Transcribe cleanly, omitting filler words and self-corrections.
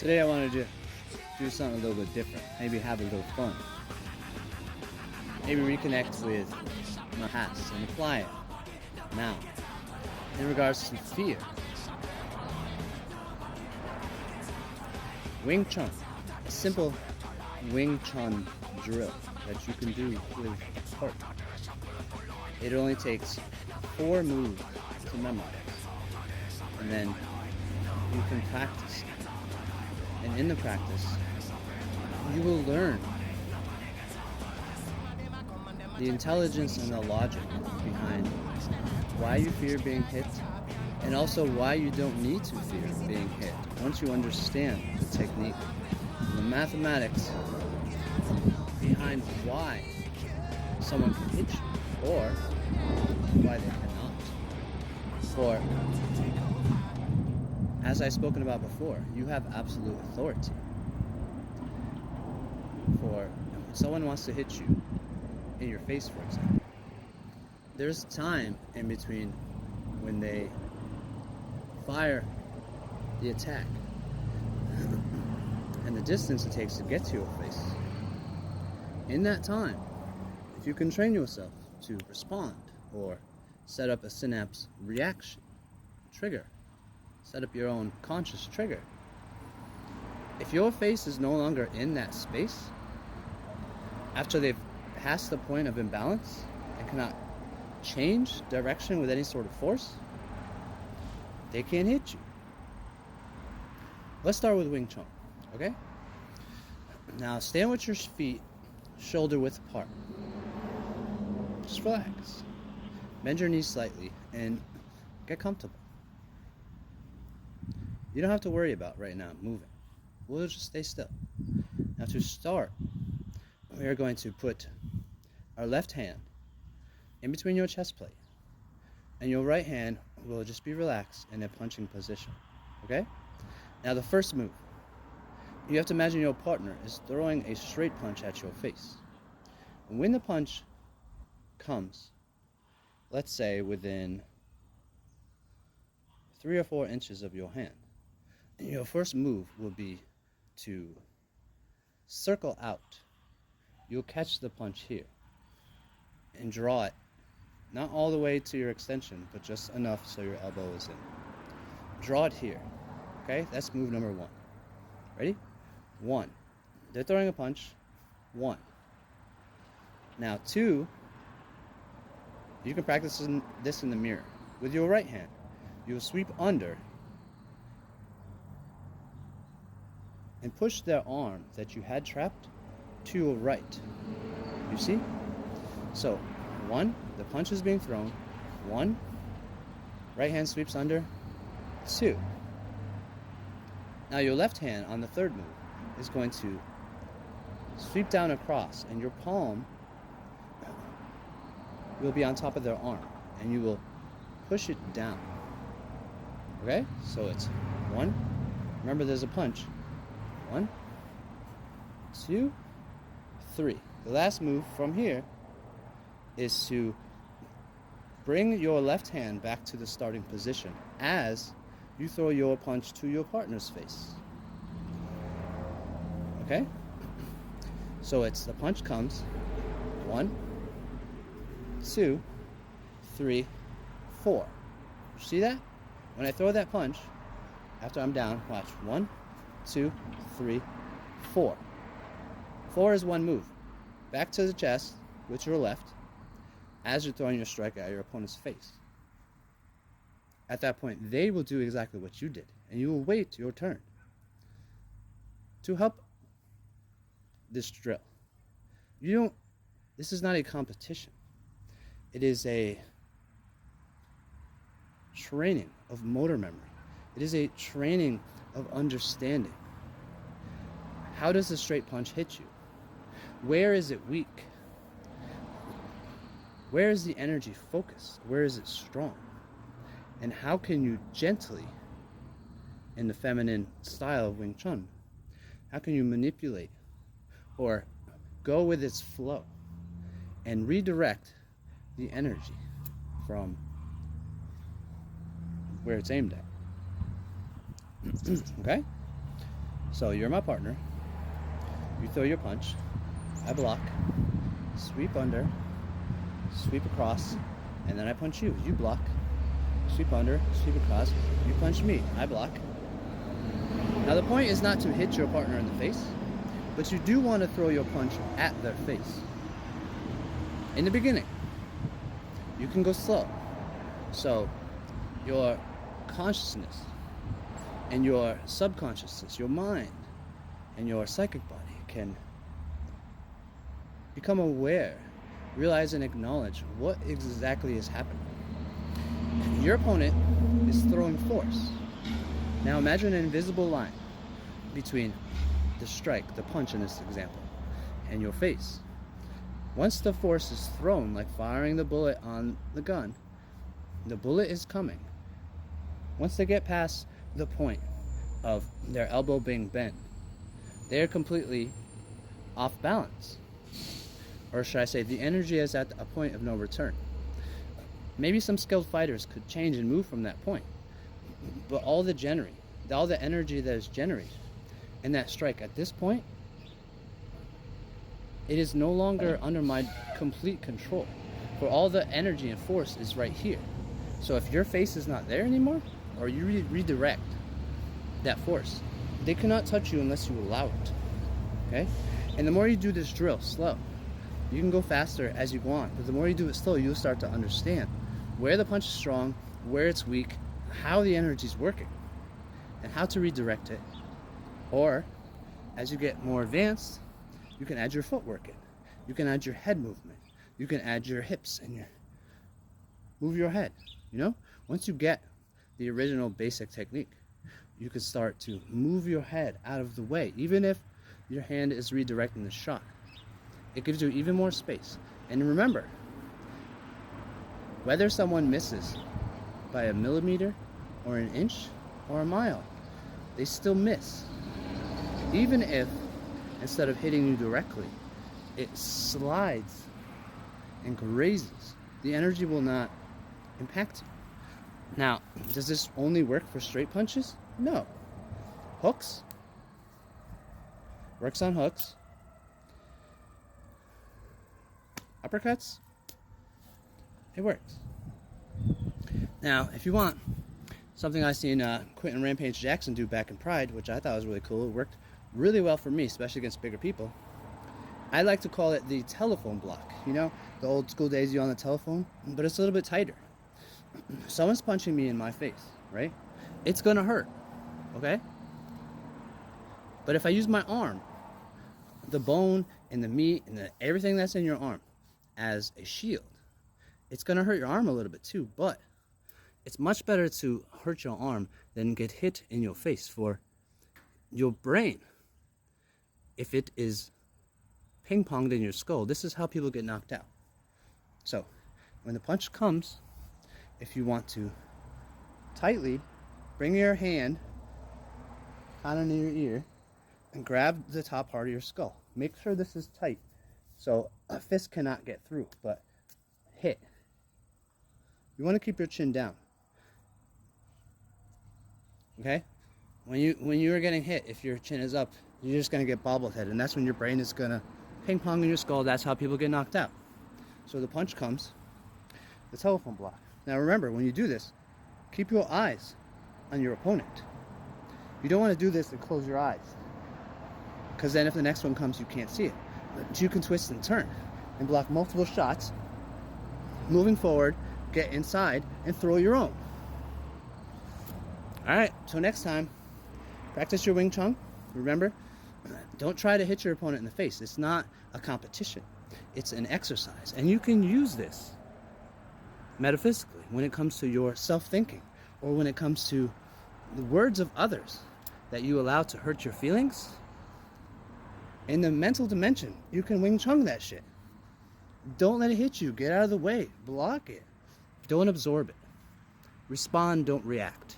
Today I wanted to do something a little bit different. Maybe have a little fun. Maybe reconnect with my hats and apply it now in regards to fear. Wing Chun, a simple Wing Chun drill that you can do with a partner. It only takes 4 moves to memorize, and then you can practice. And in the practice, you will learn the intelligence and the logic behind why you fear being hit, and also why you don't need to fear being hit once you understand the technique, the mathematics behind why someone can hit you or why they cannot. For, as I've spoken about before, you have absolute authority. For when someone wants to hit you in your face, for example, there's time in between when they fire the attack and the distance it takes to get to your face. In that time, if you can train yourself to respond or set up a synapse reaction, trigger, set up your own conscious trigger, if your face is no longer in that space after they've passed the point of imbalance and cannot change direction with any sort of force, they can't hit you. Let's start with Wing Chun, okay? Now stand with your feet shoulder width apart. Just relax. Bend your knees slightly and get comfortable. You don't have to worry about right now moving. We'll just stay still. Now to start, we are going to put our left hand in between your chest plate, and your right hand will just be relaxed in a punching position, okay? Now the first move, you have to imagine your partner is throwing a straight punch at your face. And when the punch comes, let's say within 3 or 4 inches of your hand, your first move will be to circle out. You'll catch the punch here and draw it, not all the way to your extension, but just enough so your elbow is in. Draw it here, okay? That's move number 1. Ready? 1. They're throwing a punch. 1. Now 2, you can practice this in the mirror. With your right hand, you will sweep under and push their arm that you had trapped to your right. You see? So 1, the punch is being thrown. 1, right hand sweeps under. 2. Now your left hand on the third move is going to sweep down across, and your palm will be on top of their arm, and you will push it down. Okay? So it's 1. Remember, there's a punch. 1, 2, 3. The last move from here is to bring your left hand back to the starting position as you throw your punch to your partner's face. Okay? So it's the punch comes 1, 2, 3, 4. See that? When I throw that punch, after I'm down, watch. 1, 2, 3, 4. 4 is 1 move. Back to the chest with your left as you're throwing your strike at your opponent's face. At that point, they will do exactly what you did, and you will wait your turn. To help this drill, this is not a competition. It is a training of motor memory. It is a training of understanding. How does the straight punch hit you? Where is it weak? Where is the energy focused? Where is it strong? And how can you gently, in the feminine style of Wing Chun, how can you manipulate or go with its flow and redirect the energy from where it's aimed at? Okay? So you're my partner. You throw your punch. I block. Sweep under. Sweep across. And then I punch you. You block. Sweep under. Sweep across. You punch me. I block. Now the point is not to hit your partner in the face, but you do want to throw your punch at their face. In the beginning, you can go slow. So your consciousness and your subconsciousness, your mind and your psychic body can become aware, realize and acknowledge what exactly is happening. Your opponent is throwing force. Now imagine an invisible line between the strike, the punch in this example, and your face. Once the force is thrown, like firing the bullet on the gun, the bullet is coming. Once they get past the point of their elbow being bent, they are completely off balance. Or should I say, the energy is at a point of no return. Maybe some skilled fighters could change and move from that point. But all the energy that is generated in that strike at this point, it is no longer under my complete control. For all the energy and force is right here. So if your face is not there anymore, or you redirect that force, they cannot touch you unless you allow it. Okay? And the more you do this drill slow, you can go faster as you go on. But the more you do it slow, you'll start to understand where the punch is strong, where it's weak, how the energy is working, and how to redirect it. Or, as you get more advanced, you can add your footwork in. You can add your head movement. You can add your hips and move your head. You know, once you get the original basic technique, you can start to move your head out of the way, even if your hand is redirecting the shot. It gives you even more space. And remember, whether someone misses by a millimeter or an inch or a mile, they still miss. Even if, instead of hitting you directly, it slides and grazes, the energy will not impact you. Now, does this only work for straight punches? No. Hooks. Works on hooks. Uppercuts. It works. Now, if you want something I seen Quentin Rampage Jackson do back in Pride, which I thought was really cool, it worked really well for me, especially against bigger people. I like to call it the telephone block. You know, the old school days you on the telephone, but it's a little bit tighter. Someone's punching me in my face, right? It's gonna hurt, okay? But if I use my arm, the bone and the meat and everything that's in your arm as a shield, it's gonna hurt your arm a little bit too, but it's much better to hurt your arm than get hit in your face. For your brain, if it is ping-ponged in your skull, this is how people get knocked out. So when the punch comes, if you want to tightly bring your hand kind of near your ear and grab the top part of your skull. Make sure this is tight so a fist cannot get through, but hit. You want to keep your chin down. Okay? When you are getting hit, if your chin is up, you're just going to get bobblehead, and that's when your brain is going to ping pong in your skull. That's how people get knocked out. So the punch comes, the telephone block. Now remember, when you do this, keep your eyes on your opponent. You don't want to do this and close your eyes, because then if the next one comes, you can't see it. But you can twist and turn and block multiple shots, moving forward, get inside, and throw your own. Alright, so next time, practice your Wing Chun. Remember, don't try to hit your opponent in the face. It's not a competition. It's an exercise. And you can use this metaphysically when it comes to your self-thinking, or when it comes to the words of others that you allow to hurt your feelings. In the mental dimension, you can Wing Chun that shit. Don't let it hit you. Get out of the way. Block it. Don't absorb it. Respond, don't react.